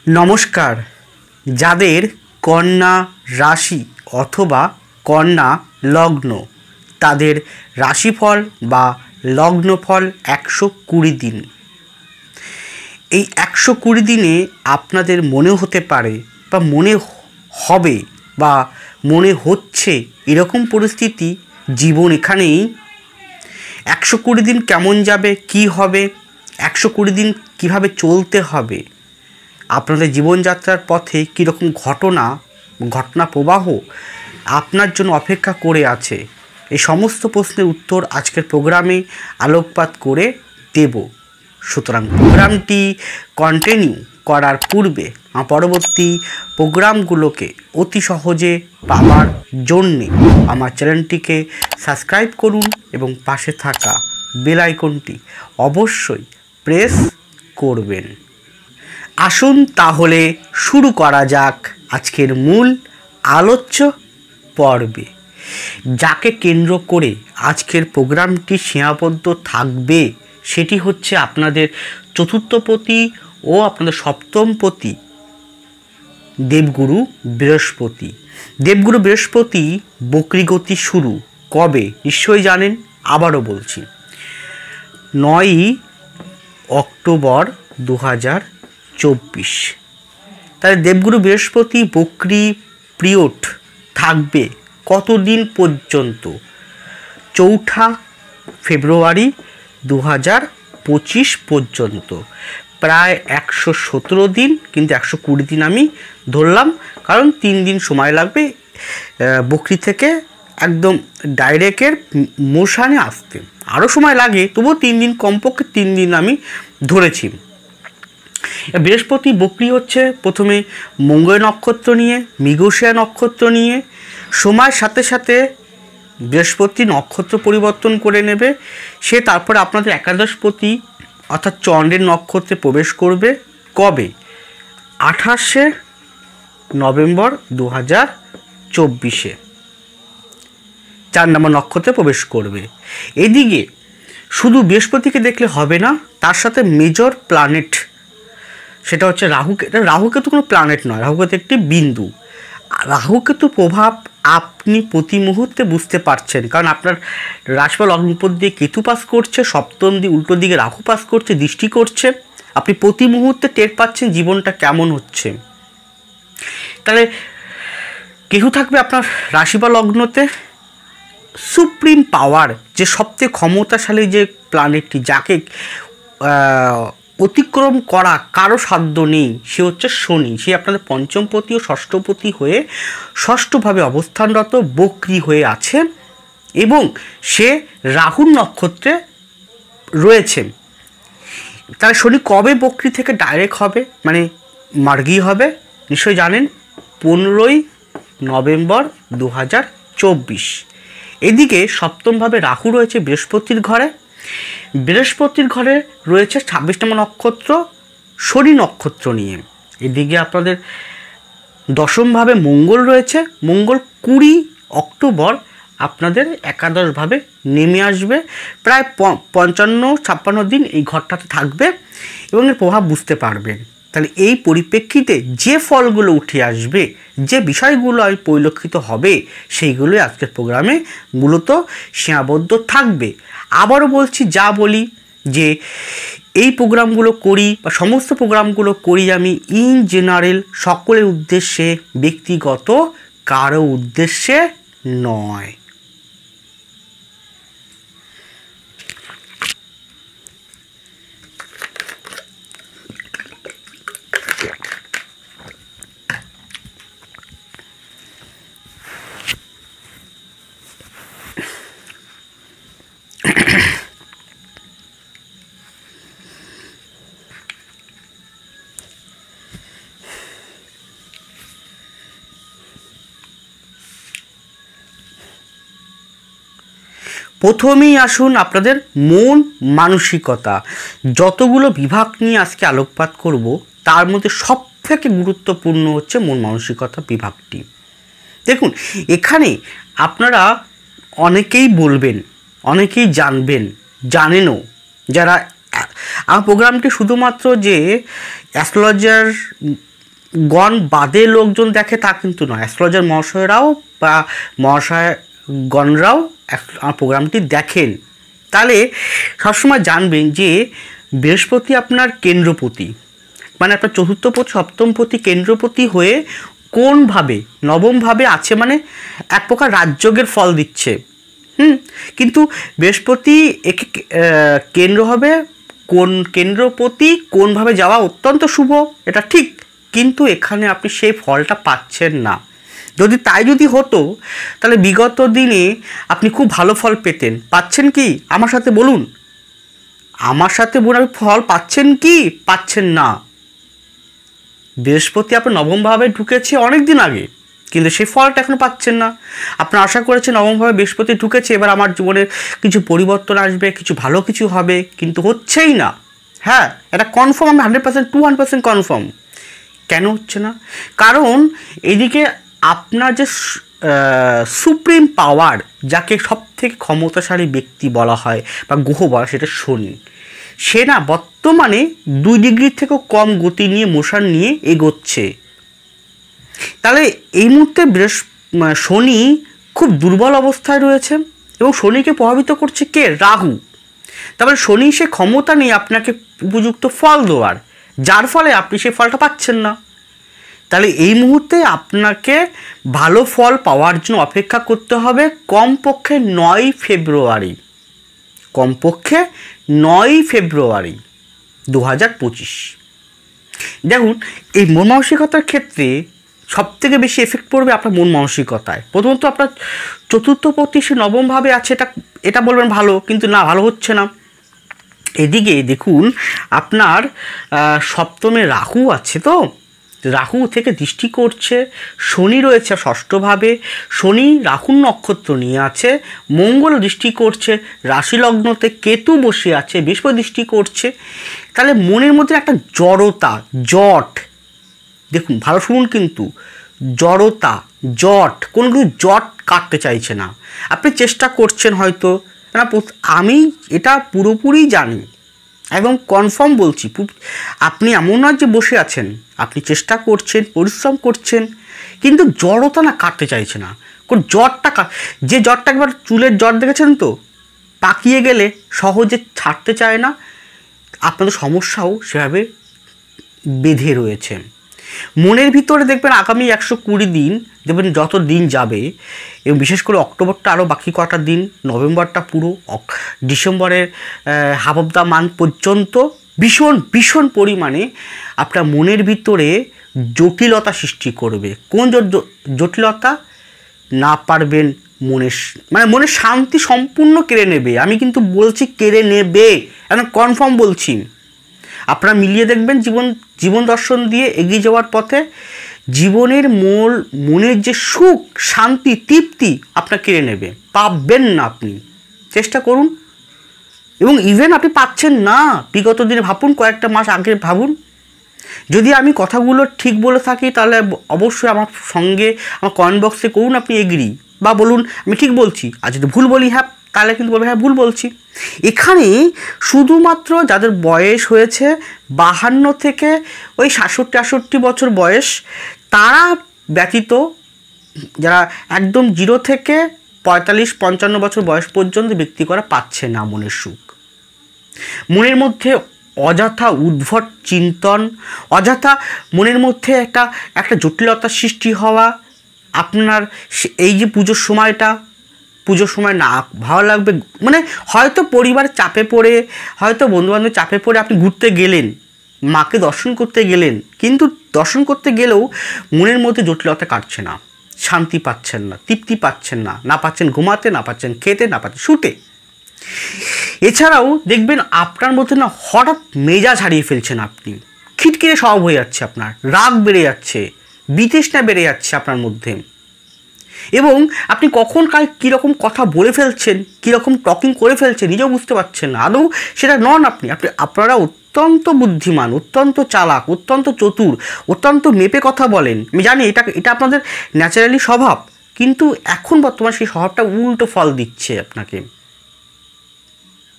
নমস্কার। যাদের কন্যা রাশি অথবা কন্যা লগ্ন, তাদের রাশিফল বা লগ্নফল 120 দিন। এই 120 দিনে আপনাদের মনে হতে পারে বা মনে হবে বা মনে হচ্ছে এরকম পরিস্থিতি জীবন এখানেই। 120 দিন কেমন যাবে, কি হবে, 120 দিন কিভাবে চলতে হবে, আপনাদের জীবনযাত্রার পথে কীরকম ঘটনা প্রবাহ আপনার জন্য অপেক্ষা করে আছে, এই সমস্ত প্রশ্নের উত্তর আজকের প্রোগ্রামে আলোকপাত করে দেব। সুতরাং প্রোগ্রামটি কন্টিনিউ করার পূর্বে পরবর্তী প্রোগ্রামগুলোকে অতি সহজে পাওয়ার জন্যে আমার চ্যানেলটিকে সাবস্ক্রাইব করুন এবং পাশে থাকা বেল আইকনটি অবশ্যই প্রেস করবেন। আসুন তাহলে শুরু করা যাক আজকের মূল আলোচ্য পর্বে। যাকে কেন্দ্র করে আজকের প্রোগ্রামটি সীমাবদ্ধ থাকবে সেটি হচ্ছে আপনাদের চতুর্থপতি ও আপনাদের সপ্তমপতি দেবগুরু বৃহস্পতি। দেবগুরু বৃহস্পতি বক্রী গতি শুরু কবে নিশ্চয়ই জানেন, আবারও বলছি 9ই অক্টোবর 2024। তাহলে দেবগুরু বৃহস্পতি বক্রী পিরিয়ড থাকবে কতদিন পর্যন্ত? 4 ফেব্রুয়ারি 2025 পর্যন্ত, প্রায় 117 দিন, কিন্তু 120 দিন আমি ধরলাম, কারণ 3 দিন সময় লাগবে বক্রী থেকে একদম ডাইরেক্টের মোশানে আসতে। আরও সময় লাগে, তবুও 3 দিন, কমপক্ষে 3 দিন আমি ধরেছি। বৃহস্পতি বক্রী হচ্ছে প্রথমে মঙ্গল নক্ষত্র নিয়ে, মৃগশিরা নক্ষত্র নিয়ে, সময়ের সাথে সাথে বৃহস্পতি নক্ষত্র পরিবর্তন করে নেবে। সে তারপরে আপনাদের একাদশপতি অর্থাৎ চন্দ্রের নক্ষত্রে প্রবেশ করবে কবে? 28 নভেম্বর 2024 4 নম্বর নক্ষত্রে প্রবেশ করবে। এদিকে শুধু বৃহস্পতিকে দেখলে হবে না, তার সাথে মেজর প্ল্যানেট, সেটা হচ্ছে রাহুকেতু কোনো প্ল্যানেট নয়, রাহুকেতু একটি বিন্দু। রাহুকেতু প্রভাব আপনি প্রতি মুহূর্তে বুঝতে পারছেন, কারণ আপনার রাশিফল লগ্ন উপর দিয়ে কেতু পাস করছে, সপ্তম দিকে উল্টো দিকে রাহু পাস করছে, দৃষ্টি করছে। আপনি প্রতি মুহূর্তে টের পাচ্ছেন জীবনটা কেমন হচ্ছে। তাহলে কেতু থাকবে আপনার রাশিফল লগ্নতে। সুপ্রিম পাওয়ার, যে সবচেয়ে ক্ষমতাশালী যে প্ল্যানেটটি, যাকে অতিক্রম করা কারো সাধ্য নেই, সে হচ্ছে শনি। সে আপনাদের পঞ্চমপতি ও ষষ্ঠপতি হয়ে ষষ্ঠভাবে অবস্থানরত বক্রী হয়ে আছে এবং সে রাহুর নক্ষত্রে রয়েছে। তাহলে শনি কবে বক্রী থেকে ডাইরেক্ট হবে, মানে মার্গী হবে নিশ্চয়ই জানেন? 15ই নভেম্বর 2024। এদিকে সপ্তমভাবে রাহু রয়েছে বৃহস্পতির ঘরে। বৃহস্পতির ঘরে রয়েছে 26 নম্বর নক্ষত্র শনি নক্ষত্র নিয়ে। এদিকে আপনাদের দশমভাবে মঙ্গল রয়েছে। মঙ্গল 20 অক্টোবর আপনাদের একাদশভাবে নেমে আসবে। প্রায় 55-56 দিন এই ঘরটাতে থাকবে এবং এর প্রভাব বুঝতে পারবেন। তাহলে এই পরিপ্রেক্ষিতে যে ফলগুলো উঠে আসবে, যে বিষয়গুলো আমি পরিলক্ষিত হবে, সেইগুলোই আজকের প্রোগ্রামে মূলত সীমাবদ্ধ থাকবে। আবারও বলছি, যা বলি যে এই প্রোগ্রামগুলো করি বা সমস্ত প্রোগ্রামগুলো করি আমি ইন জেনারেল, সকলের উদ্দেশ্যে, ব্যক্তিগত কারো উদ্দেশ্যে নয়। প্রথমেই আসুন আপনাদের মন মানসিকতা। যতগুলো বিভাগ নিয়ে আজকে আলোকপাত করব, তার মধ্যে সবথেকে গুরুত্বপূর্ণ হচ্ছে মন মানসিকতা বিভাগটি। দেখুন, এখানে আপনারা অনেকেই বলবেন, অনেকেই জানবেন, জানেনও, যারা আমার প্রোগ্রামটি শুধুমাত্র যে অ্যাস্ট্রোলজার গণ বাদে লোকজন দেখে তা কিন্তু নয়, অ্যাস্ট্রোলজার মহাশয়রাও বা মহাশয়গণরাও আমার প্রোগ্রামটি দেখেন। তাহলে সবসময় জানবেন যে বৃহস্পতি আপনার কেন্দ্রপতি, মানে আপনার চতুর্থপতি সপ্তমপতি কেন্দ্রপতি হয়ে কোনভাবে নবমভাবে আছে, মানে এক প্রকার রাজযোগের ফল দিচ্ছে। কিন্তু বৃহস্পতি একে কেন্দ্র হবে, কোন কেন্দ্রপতি কোনভাবে যাওয়া অত্যন্ত শুভ, এটা ঠিক, কিন্তু এখানে আপনি সেই ফলটা পাচ্ছেন না। যদি হতো তাহলে বিগত দিনে আপনি খুব ভালো ফল পেতেন। পাচ্ছেন কি? আমার সাথে বলুন, আমার সাথে বলুন, ফল পাচ্ছেন কি? পাচ্ছেন না। বৃহস্পতি আপনার নবমভাবে ঢুকেছে অনেক দিন আগে, কিন্তু সেই ফলটা এখনো পাচ্ছেন না। আপনার আশা করেছেন নবমভাবে বৃহস্পতি ঢুকেছে, এবার আমার জীবনে কিছু পরিবর্তন আসবে, কিছু ভালো কিছু হবে, কিন্তু হচ্ছেই না। হ্যাঁ, এটা কনফার্ম, আমি 100% 200% কনফার্ম। কেন হচ্ছে না? কারণ এদিকে আপনার যে সুপ্রিম পাওয়ার, যাকে সব থেকে ক্ষমতাশালী ব্যক্তি বলা হয় বা গ্রহ বলা, সেটা শনি। সে না বর্তমানে 2 ডিগ্রির থেকেও কম গতি নিয়ে মোশন নিয়ে এগোচ্ছে। তাহলে এই মুহূর্তে শনি খুব দুর্বল অবস্থায় রয়েছে এবং শনিকে প্রভাবিত করছে কে? রাহু। তারপরে শনি সে ক্ষমতা নেই আপনাকে উপযুক্ত ফল দেওয়ার, যার ফলে আপনি সেই ফলটা পাচ্ছেন না। তাহলে এই মুহূর্তে আপনাকে ভালো ফল পাওয়ার জন্য অপেক্ষা করতে হবে কমপক্ষে 9 ফেব্রুয়ারি, কমপক্ষে 9 ফেব্রুয়ারি 2025। দেখুন, এই মন মানসিকতার ক্ষেত্রে সবথেকে বেশি এফেক্ট পড়বে আপনার মন মানসিকতায়। প্রথমত আপনার চতুর্থপতি সে নবমভাবে আছে, এটা বলবেন ভালো, কিন্তু না, ভালো হচ্ছে না। এদিকে দেখুন আপনার সপ্তমে রাহু আছে, তো রাহু থেকে দৃষ্টি করছে, শনি রয়েছে ষষ্ঠভাবে, শনি রাহুর নক্ষত্র নিয়ে আছে, মঙ্গল দৃষ্টি করছে রাশি লগ্নতে, কেতু বসে আছে, বৃহস্পতি দৃষ্টি করছে। তাহলে মনের মধ্যে একটা জড়তা, জট, দেখুন ভালো শুনুন, কিন্তু জড়তা, জট, কোনো কিছু জট কাটতে চাইছে না। আপনি চেষ্টা করছেন হয়তো, না আমি এটা পুরোপুরি জানি, একদম কনফার্ম বলছি, আপনি এমন নয় যে বসে আছেন, আপনি চেষ্টা করছেন, পরিশ্রম করছেন, কিন্তু জড়তা না কাটতে চাইছে না। কোন জটটা, যে জটটা একবার চুলের জট দেখেছেন তো, পাকিয়ে গেলে সহজে ছাড়তে চায় না, আপনাদের সমস্যাও সেভাবে বেঁধে রয়েছে। মনের ভিতরে দেখবেন আগামী 120 দিন, দেখবেন যত দিন যাবে, এবং বিশেষ করে অক্টোবরটা আরও বাকি কটা দিন, নভেম্বরটা পুরো, ডিসেম্বরের হাফ অফ দ্য মান্থ পর্যন্ত ভীষণ ভীষণ পরিমাণে আপনার মনের ভিতরে জটিলতা সৃষ্টি করবে। কোন জটিলতা? না পারবেন মনের শান্তি সম্পূর্ণ কেড়ে নেবে। আমি কিন্তু বলছি কেড়ে নেবে, এখন কনফার্ম বলছি। আপনারা মিলিয়ে দেখবেন জীবন দর্শন দিয়ে এগিয়ে যাওয়ার পথে মনের যে সুখ, শান্তি, তৃপ্তি আপনার কেড়ে নেবে, পাবেন না। আপনি চেষ্টা করুন, এবং ইভেন আপনি পাচ্ছেন না, বিগত দিনে ভাবুন, কয়েকটা মাস আগে ভাবুন। যদি আমি কথাগুলো ঠিক বলে থাকি তাহলে অবশ্যই আমার সঙ্গে আমার কমেন্ট বক্সে করুন আপনি এগ্রি, বা বলুন আমি ঠিক বলছি। আর যদি ভুল বলি হ্যাঁ, তাহলে কিন্তু বলবে হ্যাঁ ভুল বলছি। এখানে শুধুমাত্র যাদের বয়স হয়েছে 52 থেকে ওই 67-68 বছর বয়স, তারা ব্যতীত যারা একদম 0 থেকে 45-55 বছর বয়স পর্যন্ত ব্যক্তি করা পাচ্ছে না মনের সুখ। মনের মধ্যে অযথা উদ্ভট চিন্তন, অযথা মনের মধ্যে একটা জটিলতার সৃষ্টি হওয়া। আপনার এই যে পুজোর সময় না ভালো লাগবে, মানে হয়তো পরিবার চাপে পড়ে, হয়তো বন্ধুবান্ধব চাপে পড়ে আপনি ঘুরতে গেলেন, মাকে দর্শন করতে গেলেন, কিন্তু দর্শন করতে গেলেও মনের মধ্যে জটিলতা কাটছে না, শান্তি পাচ্ছেন না, তৃপ্তি পাচ্ছেন না, না পাচ্ছেন ঘুমাতে, না পাচ্ছেন খেতে, না পাচ্ছেন শুতে। এছাড়াও দেখবেন আপনার মধ্যে না হঠাৎ মেজাজ হারিয়ে ফেলছেন, আপনি খিটখিটে স্বভাব হয়ে যাচ্ছে, আপনার রাগ বেড়ে যাচ্ছে, বিতৃষ্ণা বেড়ে যাচ্ছে আপনার মধ্যে, এবং আপনি কখন কাল কীরকম কথা বলে ফেলছেন, কীরকম টকিং করে ফেলছেন নিজেও বুঝতে পারছেন না। আদৌ সেটা নন আপনারা অত্যন্ত বুদ্ধিমান, অত্যন্ত চালাক, অত্যন্ত চতুর, অত্যন্ত মেপে কথা বলেন। আমি জানি এটা আপনাদের ন্যাচারালি স্বভাব, কিন্তু এখন বর্তমানে সেই স্বভাবটা উল্টো ফল দিচ্ছে আপনাকে।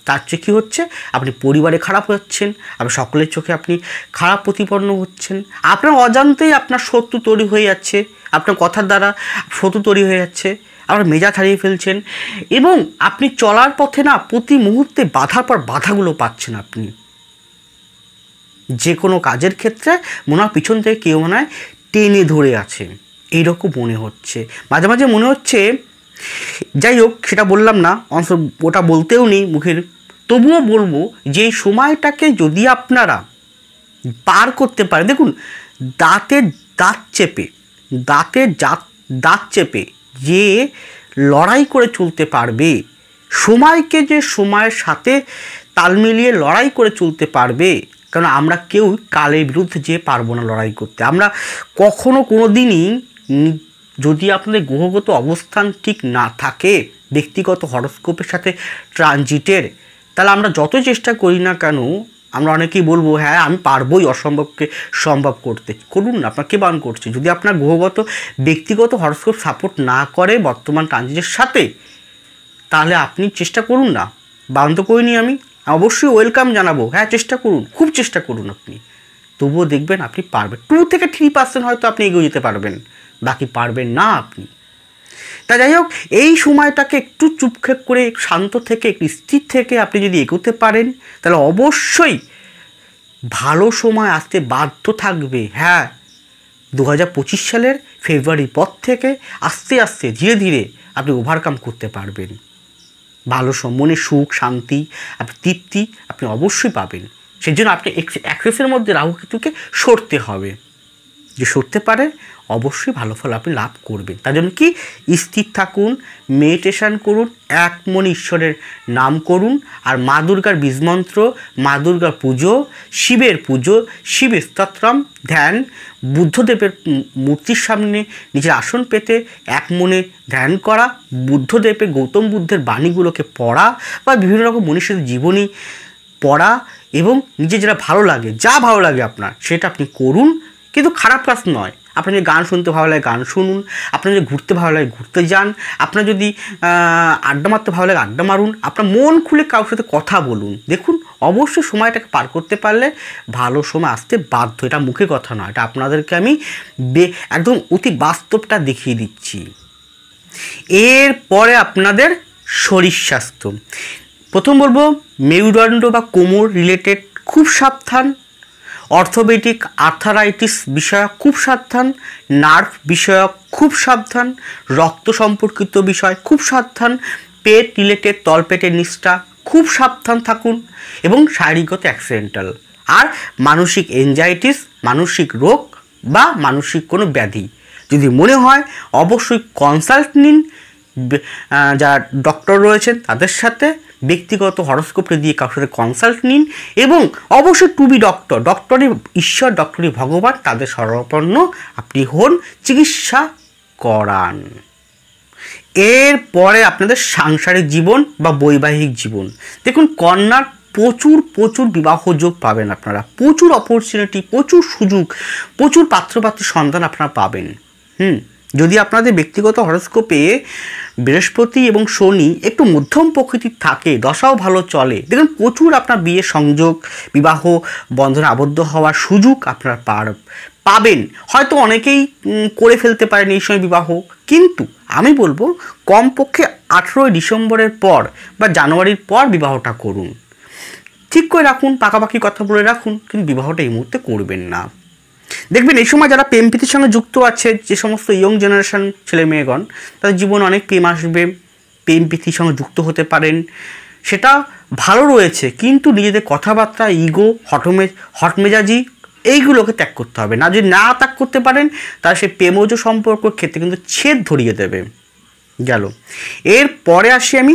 তার চেয়ে কী হচ্ছে, আপনি পরিবারে খারাপ হচ্ছেন, আপনি সকলের চোখে আপনি খারাপ প্রতিপন্ন হচ্ছেন, আপনার অজান্তেই আপনার শত্রু তৈরি হয়ে যাচ্ছে, আপনার কথার দ্বারা শত্রু তৈরি হয়ে যাচ্ছে, আপনার মেজাজ হারিয়ে ফেলছেন, এবং আপনি চলার পথে না প্রতি মুহূর্তে বাধার পর বাধাগুলো পাচ্ছেন। আপনি যে কোনো কাজের ক্ষেত্রে মনে হয় পিছন থেকে কেউ মনে হয় টেনে ধরে আছে, এইরকম মনে হচ্ছে। মাঝে মাঝে মনে হচ্ছে, যাই হোক সেটা বললাম না, ওটা বলতেও নেই মুখের, তবুও বলবো যে এই সময়টাকে যদি আপনারা পার করতে পারেন, দেখুন দাঁতের দাঁত চেপে যে লড়াই করে চলতে পারবে, সময়কে যে সময়ের সাথে তাল মিলিয়ে লড়াই করে চলতে পারবে, কারণ আমরা কেউ কালের বিরুদ্ধে যেয়ে পারবো না লড়াই করতে। আমরা কখনো কোনো দিনই, যদি আপনাদের গ্রহগত অবস্থান ঠিক না থাকে ব্যক্তিগত হরস্কোপের সাথে ট্রানজিটের, তাহলে আমরা যতই চেষ্টা করি না কেন, আমরা অনেকেই বলবো হ্যাঁ আমি পারবোই অসম্ভবকে সম্ভব করতে। করুন না, আপনার কে বারণ করছে? যদি আপনার গ্রহগত ব্যক্তিগত হরস্কোপ সাপোর্ট না করে বর্তমান ট্রানজিটের সাথে, তাহলে আপনি চেষ্টা করুন না, বারণ তো করিনি আমি, অবশ্যই ওয়েলকাম জানাবো, হ্যাঁ চেষ্টা করুন, খুব চেষ্টা করুন আপনি, তবুও দেখবেন আপনি পারবেন। 2 থেকে 3% হয়তো আপনি এগিয়ে যেতে পারবেন, বাকি পারবেন না আপনি। তা যাই হোক, এই সময়টাকে একটু চুপখেপ করে, শান্ত থেকে, একটু স্থির থেকে আপনি যদি এগোতে পারেন, তাহলে অবশ্যই ভালো সময় আসতে বাধ্য থাকবে। হ্যাঁ, 2025 সালের ফেব্রুয়ারির পর থেকে আস্তে আস্তে ধীরে ধীরে আপনি ওভারকাম করতে পারবেন। ভালো মনে সুখ, শান্তি, আপনি তৃপ্তি আপনি অবশ্যই পাবেন। সেই জন্য আপনি অ্যাক্সেসের মধ্যে রাহু কেতুকে সরতে হবে, যে সরতে পারে অবশ্যই ভালো ফল আপনি লাভ করবেন। তার জন্য কি, স্থির থাকুন, মেডিটেশান করুন, এক মনে ঈশ্বরের নাম করুন, আর মা দুর্গার বীজমন্ত্র, মা দুর্গার পুজো, শিবের পুজো, শিব স্তোত্রম ধ্যান, বুদ্ধদেবের মূর্তির সামনে নিজের আসন পেতে এক মনে ধ্যান করা, বুদ্ধদেবের গৌতম বুদ্ধের বাণীগুলোকে পড়া, বা বিভিন্ন রকম মনীষীর জীবনী পড়া, এবং নিজে যেটা ভালো লাগে, যা ভালো লাগে আপনার সেটা আপনি করুন, কিন্তু খারাপ কাজ নয়। আপনার যদি গান শুনতে ভালো লাগে গান শুনুন, আপনার যদি ঘুরতে ভালো লাগে ঘুরতে যান, আপনার যদি আড্ডা মারতে ভালো লাগে আড্ডা মারুন, আপনার মন খুলে কারোর সাথে কথা বলুন। দেখুন অবশ্যই সময়টাকে পার করতে পারলে ভালো সময় আসতে বাধ্য, এটা মুখে কথা নয়, এটা আপনাদেরকে আমি একদম অতি বাস্তবটা দেখিয়ে দিচ্ছি। এরপরে আপনাদের শরীর স্বাস্থ্য, প্রথম বলবো মেরুদণ্ড বা কোমর রিলেটেড খুব সাবধান, অর্থোপেডিক আর্থারাইটিস বিষয়ক খুব সাবধান, নার্ভ বিষয়ক খুব সাবধান, রক্ত সম্পর্কিত বিষয় খুব সাবধান, পেট রিলেটেড তলপেটের নিচটা খুব সাবধান থাকুন, এবং শারীরিকগত অ্যাক্সিডেন্টাল আর মানসিক এনজাইটিস, মানসিক রোগ বা মানসিক কোনো ব্যাধি যদি মনে হয় অবশ্যই কনসাল্ট নিন, যারা ডক্টর রয়েছেন তাদের সাথে ব্যক্তিগত হরস্কোপে দিয়ে কারোর সাথে কনসাল্ট নিন, এবং অবশ্যই টু বি ডক্টরি ঈশ্বর, ডক্টরি ভগবান, তাদের শরণাপন্ন আপনি হন, চিকিৎসা করান। এরপরে আপনাদের সাংসারিক জীবন বা বৈবাহিক জীবন, দেখুন কন্যার প্রচুর বিবাহ যোগ পাবেন আপনারা, প্রচুর অপরচুনিটি, প্রচুর সুযোগ, প্রচুর পাত্রপাত্রী সন্তান আপনারা পাবেন। যদি আপনাদের ব্যক্তিগত হরস্কোপে বৃহস্পতি এবং শনি একটু মধ্যম প্রকৃতির থাকে, দশাও ভালো চলে, দেখুন প্রচুর আপনার বিয়ে সংযোগ, বিবাহ বন্ধনে আবদ্ধ হওয়ার সুযোগ আপনারা পাবেন। হয়তো অনেকেই করে ফেলতে পারেন এই সময় বিবাহ, কিন্তু আমি বলবো কমপক্ষে 18 ডিসেম্বরের পর বা জানুয়ারির পর বিবাহটা করুন, ঠিক করে রাখুন, পাকাপাকি কথা বলে রাখুন, কিন্তু বিবাহটা এই মুহূর্তে করবেন না। দেখবেন এই সময় যারা প্রেম প্রীতির সঙ্গে যুক্ত আছে, যে সমস্ত ইয়ং জেনারেশন ছেলে মেয়েগণ, তাদের জীবনে অনেক প্রেম আসবে, প্রেম প্রীতির সঙ্গে যুক্ত হতে পারেন, সেটা ভালো রয়েছে, কিন্তু নিজেদের কথাবার্তা, ইগো, হটমেজাজি এইগুলোকে ত্যাগ করতে হবে। না যদি না ত্যাগ করতে পারেন, তাহলে সেই প্রেমজ সম্পর্ক ক্ষেত্রে কিন্তু ছেদ ধরিয়ে দেবে। গেল। এরপরে আসি আমি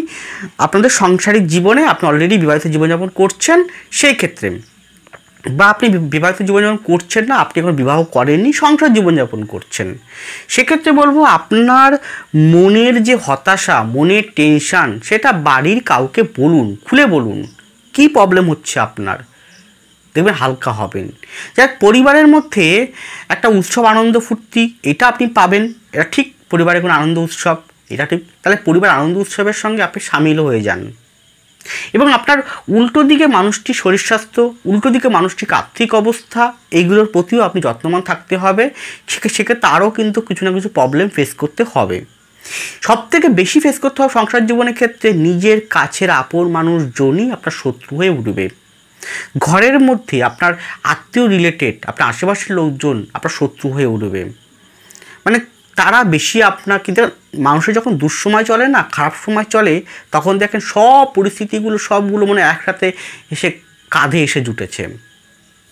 আপনাদের সাংসারিক জীবনে, আপনি অলরেডি বিবাহিত জীবনযাপন করছেন, সেই ক্ষেত্রে, বা আপনি বিবাহিত জীবনযাপন করছেন না, আপনি এখন বিবাহ করেননি, সংসার জীবনযাপন করছেন, সেক্ষেত্রে বলবো আপনার মনের যে হতাশা, মনের টেনশান, সেটা বাড়ির কাউকে বলুন, খুলে বলুন কি প্রবলেম হচ্ছে আপনার, দেখবেন হালকা হবেন। যাক, পরিবারের মধ্যে একটা উৎসব আনন্দ ফুর্তি এটা আপনি পাবেন, এটা ঠিক, পরিবারের কোনো আনন্দ উৎসব এটা ঠিক, তাহলে পরিবার আনন্দ উৎসবের সঙ্গে আপনি সামিল হয়ে যান। এবং আপনার উল্টো দিকে মানুষটি শরীর স্বাস্থ্য, উল্টো দিকে মানুষটির আর্থিক অবস্থা, এইগুলোর প্রতিও আপনি যত্নবান থাকতে হবে। সেক্ষেত্রে তারও কিন্তু কিছু না কিছু প্রবলেম ফেস করতে হবে। সবথেকে বেশি ফেস করতে হবে সংসার জীবনের ক্ষেত্রে নিজের কাছের আপন মানুষজনই আপনার শত্রু হয়ে উঠবে। ঘরের মধ্যে আপনার আত্মীয় রিলেটেড, আপনার আশেপাশের লোকজন আপনার শত্রু হয়ে উঠবে। মানে তারা বেশি আপনার, কিন্তু মানুষের যখন দুঃসময় চলে না, খারাপ সময় চলে, তখন দেখেন সব পরিস্থিতিগুলো সবগুলো মানে একসাথে এসে কাঁধে এসে জুটেছে।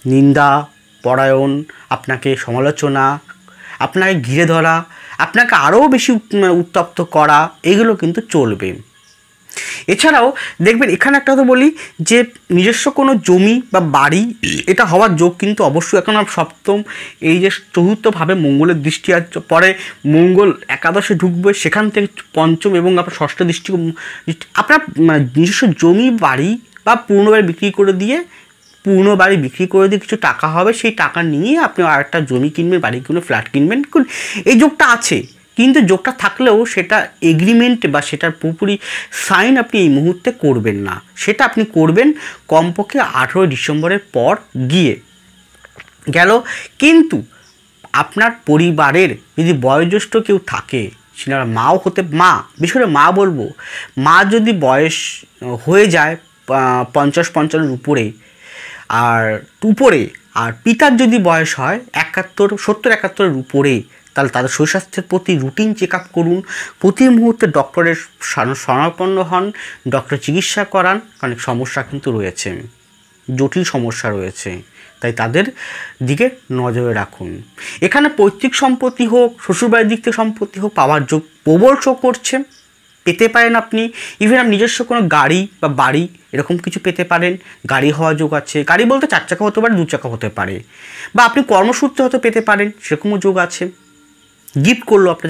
নিন্দা পরায়ণ, আপনাকে সমালোচনা, আপনাকে ঘিরে ধরা, আপনাকে আরও বেশি উত্তপ্ত করা, এগুলো কিন্তু চলবে। এছাড়াও দেখবেন এখানে একটা কথা বলি যে নিজস্ব কোনো জমি বা বাড়ি এটা হওয়ার যোগ কিন্তু অবশ্যই এখন সপ্তম এই যে চতুর্থভাবে মঙ্গলের দৃষ্টি পরে মঙ্গল একাদশে ঢুকবে, সেখান থেকে পঞ্চম এবং আপনার ষষ্ঠ দৃষ্টি আপনার নিজস্ব জমি বাড়ি বা পুরনো বাড়ি বিক্রি করে দিয়ে কিছু টাকা হবে, সেই টাকা নিয়ে আপনি আরেকটা জমি কিনবেন, বাড়ি কিনবেন, ফ্ল্যাট কিনবেন, এই যোগটা আছে। কিন্তু যোগটা থাকলেও সেটা এগ্রিমেন্ট বা সেটার পুরোপুরি সাইন আপনি এই মুহূর্তে করবেন না, সেটা আপনি করবেন কমপক্ষে 18 ডিসেম্বরের পর গিয়ে গেল। কিন্তু আপনার পরিবারের যদি বয়োজ্যেষ্ঠ কেউ থাকে, সেটা মাও হতে, বিশেষ করে মা বলবো, মা যদি বয়স হয়ে যায় 50-55 উপরে আর পিতার যদি বয়স হয় 70-71 উপরে, তাহলে তাদের শরীর স্বাস্থ্যের প্রতি রুটিন চেক আপ করুন। প্রতি মুহূর্তে ডক্টরের শরণাপন্ন হন, ডক্টর চিকিৎসা করান, অনেক সমস্যা কিন্তু রয়েছে, জটিল সমস্যা রয়েছে, তাই তাদের দিকে নজরে রাখুন। এখানে পৈতৃক সম্পত্তি হোক, শ্বশুরবাড়ির দিক থেকে সম্পত্তি হোক, পাওয়ার যোগ প্রবল শো করছে, পেতে পারেন আপনি। ইভেন আপনি নিজস্ব কোনো গাড়ি বা বাড়ি এরকম কিছু পেতে পারেন, গাড়ি হওয়ার যোগ আছে। গাড়ি বলতে 4 চাকা হতে পারে, 2 চাকা হতে পারে, বা আপনি কর্মসূত্রে হয়তো পেতে পারেন, সেরকমও যোগ আছে। গিফট করলো, আপনার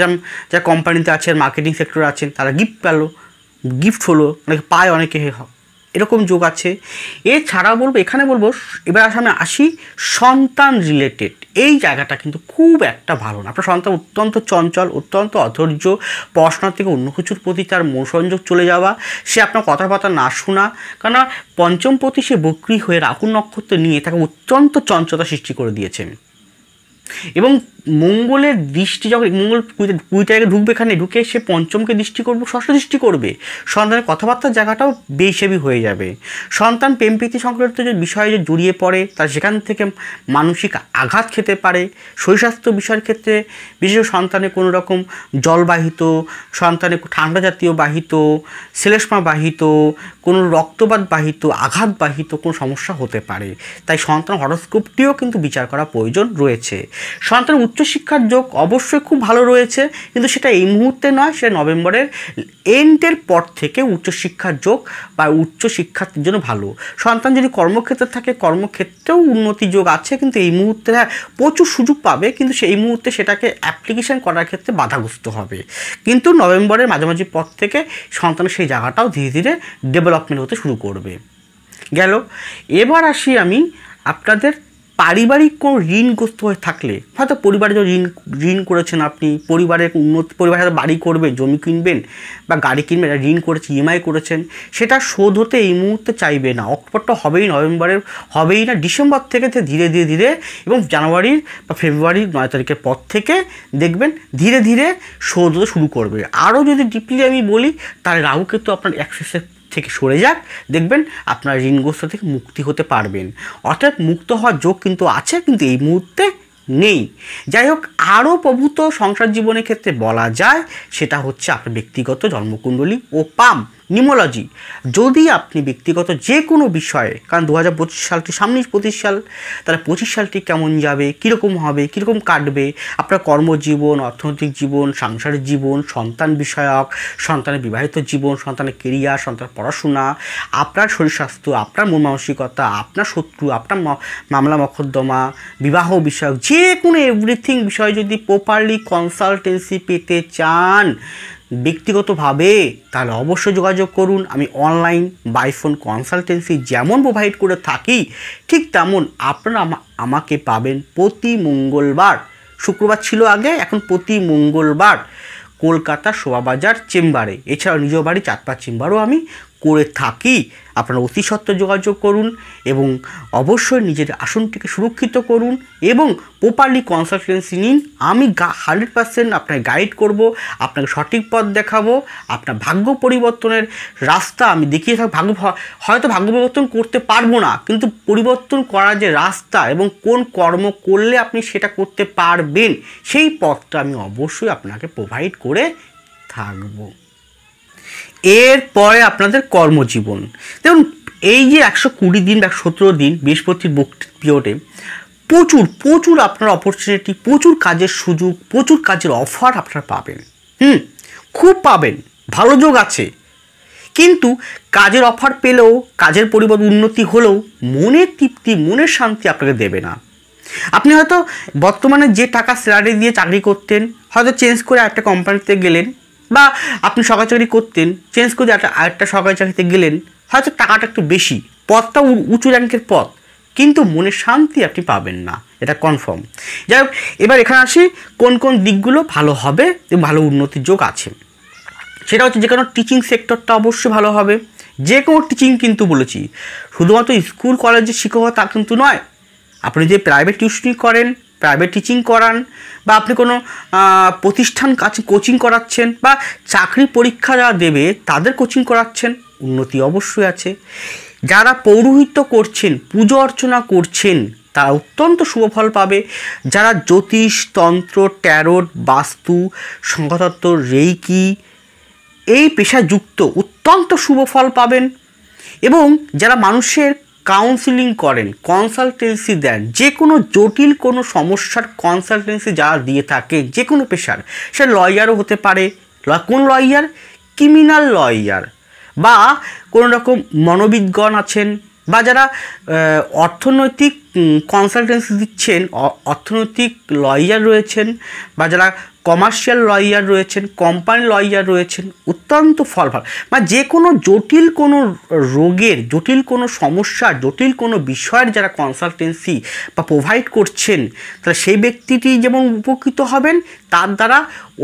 যারা কোম্পানিতে আছেন, মার্কেটিং সেক্টরে আছেন, তারা গিফট পেলো, গিফট হলো, অনেকে পায়, অনেকে এরকম যোগ আছে। এছাড়া এখানে বলবো, এবার আমি আসি সন্তান রিলেটেড, এই জায়গাটা কিন্তু খুব একটা ভালো না। আপনার সন্তান অত্যন্ত চঞ্চল, অত্যন্ত অধৈর্য, পড়াশোনার থেকে অন্য কিছুর প্রতি তার মনোসংযোগ চলে যাওয়া, সে আপনার কথাবার্তা না শোনা, কারণ পঞ্চম পতি সে বক্রী হয়ে রাহু নক্ষত্র নিয়ে তাকে অত্যন্ত চঞ্চলতা সৃষ্টি করে দিয়েছেন। এবং মঙ্গলের দৃষ্টি যখন মঙ্গল 20 তারিখে ঢুকবে, এখানে ঢুকে সে পঞ্চমকে দৃষ্টি করবে, ষষ্ঠ দৃষ্টি করবে, সন্তানের কথাবার্তার জায়গাটাও বেহিসাবি হয়ে যাবে। সন্তান প্রেমপ্রীতি সংক্রান্ত যে বিষয়ে যে জড়িয়ে পড়ে, তার সেখান থেকে মানসিক আঘাত খেতে পারে। শরীর স্বাস্থ্য বিষয়ের ক্ষেত্রে বিশেষ সন্তানের কোনো রকম জলবাহিত, সন্তানের ঠান্ডা জাতীয় বাহিত, শ্লেষ্মা বাহিত, কোনো রক্তপাত বাহিত, আঘাত বাহিত কোনো সমস্যা হতে পারে। তাই সন্তান হরোস্কোপটিও কিন্তু বিচার করা প্রয়োজন রয়েছে। সন্তানের উচ্চশিক্ষার যোগ অবশ্যই খুব ভালো রয়েছে, কিন্তু সেটা এই মুহূর্তে নয়, সেটা নভেম্বরের এন্ডের পর থেকে উচ্চশিক্ষার যোগ বা উচ্চশিক্ষার জন্য ভালো। সন্তান যদি কর্মক্ষেত্রে থাকে, কর্মক্ষেত্রেও উন্নতি যোগ আছে, কিন্তু এই মুহূর্তে প্রচুর সুযোগ পাবে, কিন্তু সেই মুহূর্তে সেটাকে অ্যাপ্লিকেশন করার ক্ষেত্রে বাধাগ্রস্ত হবে। কিন্তু নভেম্বরের মাঝামাঝি পর থেকে সন্তানের সেই জায়গাটাও ধীরে ধীরে ডেভেলপমেন্ট হতে শুরু করবে। গেল। এবার আসি আমি আপনাদের পারিবারিক কোনো ঋণগ্রস্ত হয়ে থাকলে, হয়তো পরিবারে যে ঋণ করেছেন আপনি, পরিবারের উন্নতি, পরিবারের সাথে বাড়ি করবেন, জমি কিনবেন বা গাড়ি কিনবেন, ঋণ করেছেন, ইএমআই করেছেন, সেটা শোধ হতে এই মুহূর্তে চাইবে না। অক্টোবরটা হবেই, নভেম্বরের হবেই না, ডিসেম্বর থেকে ধীরে ধীরে ধীরে এবং জানুয়ারির বা ফেব্রুয়ারির 9 তারিখের পর থেকে দেখবেন ধীরে ধীরে শোধ হতে শুরু করবে। আরও যদি ডিপলি আমি বলি, তাহলে রাহু কেতু আপনার অ্যাক্সেসের থেকে সরে যাক, দেখবেন আপনার ঋণগ্রস্ত থেকে মুক্তি হতে পারবেন। অর্থাৎ মুক্ত হওয়ার যোগ কিন্তু আছে, কিন্তু এই মুহূর্তে নেই। যাই হোক, আরও প্রভূত সংসার জীবনের ক্ষেত্রে বলা যায়, সেটা হচ্ছে আপনার ব্যক্তিগত জন্মকুণ্ডলী ও পাম নিউমোলজি। যদি আপনি ব্যক্তিগত যে কোনো বিষয়ে, কারণ 2025 সালটি সামনেই 25 সাল, তাহলে 25 সালটি কেমন যাবে, কীরকম হবে, কীরকম কাটবে, আপনার কর্মজীবন, অর্থনৈতিক জীবন, সাংসারিক জীবন, সন্তান বিষয়ক, সন্তানের বিবাহিত জীবন, সন্তানের কেরিয়ার, সন্তানের পড়াশোনা, আপনার শরীর স্বাস্থ্য, আপনার মন মানসিকতা, আপনার শত্রু, আপনার মামলা মকদ্দমা, বিবাহ বিষয়ক যে কোনো এভরিথিং বিষয় যদি প্রপারলি কনসালটেন্সি পেতে চান ব্যক্তিগতভাবে, তাহলে অবশ্যই যোগাযোগ করুন। আমি অনলাইন বাই ফোন কনসালটেন্সি যেমন প্রোভাইড করে থাকি, ঠিক তেমন আপনারা আমাকে পাবেন প্রতি মঙ্গলবার। শুক্রবার ছিল আগে, এখন প্রতি মঙ্গলবার কলকাতা শোভাবাজার চেম্বারে। এছাড়াও নিজ বাড়ি চাঁদপাড় চেম্বারও আমি করে থাকি আপনারা অতি সত্ত্বর যোগাযোগ করুন এবং অবশ্যই নিজের আসনটিকে সুরক্ষিত করুন এবং প্রপারলি কনসালটেন্সি নিন। আমি 100% আপনাকে গাইড করব, আপনাকে সঠিক পথ দেখাবো, আপনার ভাগ্য পরিবর্তনের রাস্তা আমি দেখিয়ে থাকবো। হয়তো ভাগ্য পরিবর্তন করতে পারবো না, কিন্তু পরিবর্তন করার যে রাস্তা এবং কোন কর্ম করলে আপনি সেটা করতে পারবেন সেই পথটা আমি অবশ্যই আপনাকে প্রোভাইড করে থাকবো। এরপরে আপনাদের কর্মজীবন দেখুন, এই যে 120 দিন বা 17 দিন বৃহস্পতির পিরিয়ডে প্রচুর আপনার অপরচুনিটি, প্রচুর কাজের সুযোগ, প্রচুর কাজের অফার আপনারা পাবেন। খুব পাবেন, ভালো যোগ আছে। কিন্তু কাজের অফার পেলেও, কাজের পরিবর্তন উন্নতি হলেও মনের তৃপ্তি, মনের শান্তি আপনাকে দেবে না। আপনি হয়তো বর্তমানে যে টাকা স্যালারি দিয়ে চাকরি করতেন, হয়তো চেঞ্জ করে একটা কোম্পানিতে গেলেন, বা আপনি সরকারি চাকরি করতেন, চেঞ্জ করে আরেকটা সরকারি চাকরিতে গেলেন, হয়তো টাকাটা একটু বেশি, পদটা উঁচু র্যাঙ্কের পদ, কিন্তু মনের শান্তি আপনি পাবেন না, এটা কনফার্ম। যাই হোক, এবার এখানে আসি কোন কোন দিকগুলো ভালো হবে এবং ভালো উন্নতির যোগ আছে। সেটা হচ্ছে যে কোনো টিচিং সেক্টরটা অবশ্যই ভালো হবে। যে কোনো টিচিং কিন্তু বলেছি, শুধুমাত্র স্কুল কলেজের শিক্ষকতা তা কিন্তু নয়। আপনি যে প্রাইভেট টিউশনি করেন, প্রাইভেট টিচিং করান, বা আপনি কোনো প্রতিষ্ঠান কাছে কোচিং করাচ্ছেন, বা চাকরি পরীক্ষা যারা দেবে তাদের কোচিং করাচ্ছেন, উন্নতি অবশ্যই আছে। যারা পৌরোহিত্য করছেন, পুজো অর্চনা করছেন, তারা অত্যন্ত শুভ ফল পাবে। যারা জ্যোতিষ, তন্ত্র, ট্যারোট, বাস্তু, সংখ্যাতত্ত্ব, রেইকি এই পেশায় যুক্ত অত্যন্ত শুভ ফল পাবেন। এবং যারা মানুষের কাউন্সিলিং করেন, কনসালটেন্সি দেন, যে কোনো জটিল কোনো সমস্যার কনসালটেন্সি যারা দিয়ে থাকে, যে কোনো পেশার, সে লয়ারও হতে পারে। কোন লয়ার? ক্রিমিনাল লয়ার, বা কোনো রকম মনোবিজ্ঞান আছেন, বা যারা অর্থনৈতিক কনসালটেন্সি দিচ্ছেন, অর্থনৈতিক লয়ার রয়েছেন, বা যারা কমার্শিয়াল লয়ার রয়েছেন, কোম্পানি লয়ার রয়েছেন, অত্যন্ত ফল। মানে যে কোনো জটিল কোনো রোগের, জটিল কোনো সমস্যার, জটিল কোনো বিষয়ের যারা কনসালটেন্সি বা প্রোভাইড করছেন, তাহলে সেই ব্যক্তিটি যেমন উপকৃত হবেন, তার দ্বারা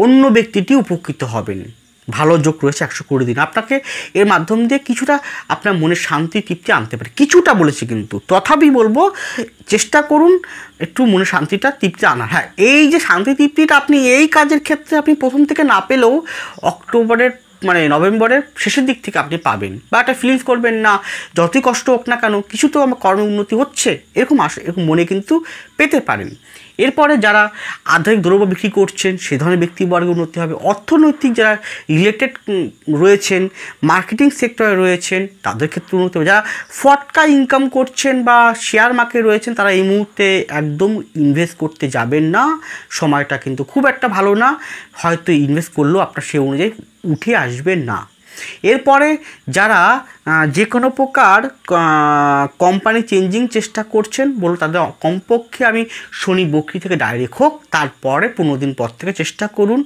অন্য ব্যক্তিটি উপকৃত হবেন। ভালো যোগ রয়েছে 120 দিন। আপনাকে এর মাধ্যম দিয়ে কিছুটা আপনার মনে শান্তি, তৃপ্তি আনতে পারে। কিছুটা বলেছি, কিন্তু তথাপি বলবো চেষ্টা করুন একটু মনে শান্তিটা, তৃপ্তি আনা। হ্যাঁ, এই যে শান্তি তৃপ্তিটা আপনি এই কাজের ক্ষেত্রে আপনি প্রথম থেকে না পেলেও অক্টোবরের নভেম্বরের শেষের দিক থেকে আপনি পাবেন, বা একটা ফিলিংস করবেন না যতই কষ্ট হোক না কেন কিছু তো আমার কর্ম উন্নতি হচ্ছে, এরকম এরকম মনে কিন্তু পেতে পারেন। এরপরে যারা আধুনিক দ্রব্য বিক্রি করছেন সে ধরনের ব্যক্তিবর্গের উন্নতি হবে। অর্থনৈতিক যারা রিলেটেড রয়েছেন, মার্কেটিং সেক্টরে রয়েছেন, তাদের ক্ষেত্রে উন্নতি হবে। যারা ফটকা ইনকাম করছেন বা শেয়ার মার্কেটে রয়েছেন, তারা এই মুহূর্তে একদম ইনভেস্ট করতে যাবেন না, সময়টা কিন্তু খুব একটা ভালো না। হয়তো ইনভেস্ট করলেও আপনার সে অনুযায়ী উঠে আসবেন না। এরপরে যারা যে কোনো প্রকার কোম্পানি চেঞ্জিং চেষ্টা করছেন, বলুন তাদের কমপক্ষে আমি শনি বকরি থেকে ডাইরেক্ট হোক, তারপরে 15 দিন পর থেকে চেষ্টা করুন।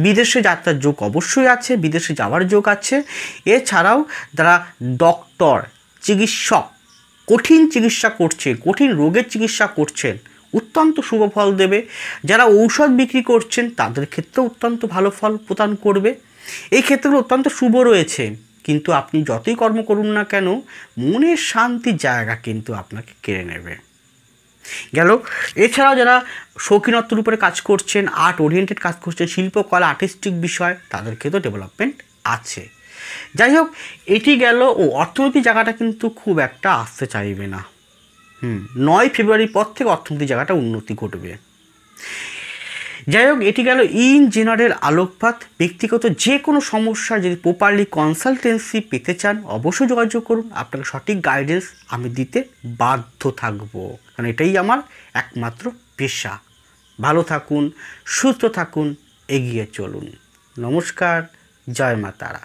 বিদেশে যাত্রার যোগ অবশ্যই আছে, বিদেশে যাওয়ার যোগ আছে। এছাড়াও যারা ডক্টর, চিকিৎসক, কঠিন চিকিৎসা করছে, কঠিন রোগের চিকিৎসা করছেন, অত্যন্ত শুভ ফল দেবে। যারা ঔষধ বিক্রি করছেন তাদের ক্ষেত্রেও অত্যন্ত ভালো ফল প্রদান করবে। এই ক্ষেত্রগুলো অত্যন্ত শুভ রয়েছে, কিন্তু আপনি যতই কর্ম করুন না কেন মনের শান্তির জায়গা কিন্তু আপনাকে কেড়ে নেবে। গেল। এছাড়াও যারা শৌখিনত্বের উপরে কাজ করছেন, আর্ট ওরিয়েন্টেড কাজ করছেন, শিল্পকলা, আর্টিস্টিক বিষয়, তাদের ক্ষেত্রেও ডেভেলপমেন্ট আছে। যাই হোক, এটি গেল। অর্থনৈতিক জায়গাটা কিন্তু খুব একটা আসতে চাইবে না। 9 ফেব্রুয়ারির পর থেকে অর্থনৈতিক জায়গাটা উন্নতি ঘটবে। যাই হোক, এটি গেল ইন জেনারেল আলোকপাত। ব্যক্তিগত যে কোনো সমস্যা যদি প্রপারলি কনসালটেন্সি পেতে চান অবশ্যই যোগাযোগ করুন। আপনাকে সঠিক গাইডেন্স আমি দিতে বাধ্য থাকব, কারণ এটাই আমার একমাত্র পেশা। ভালো থাকুন, সুস্থ থাকুন, এগিয়ে চলুন। নমস্কার, জয় মা তারা।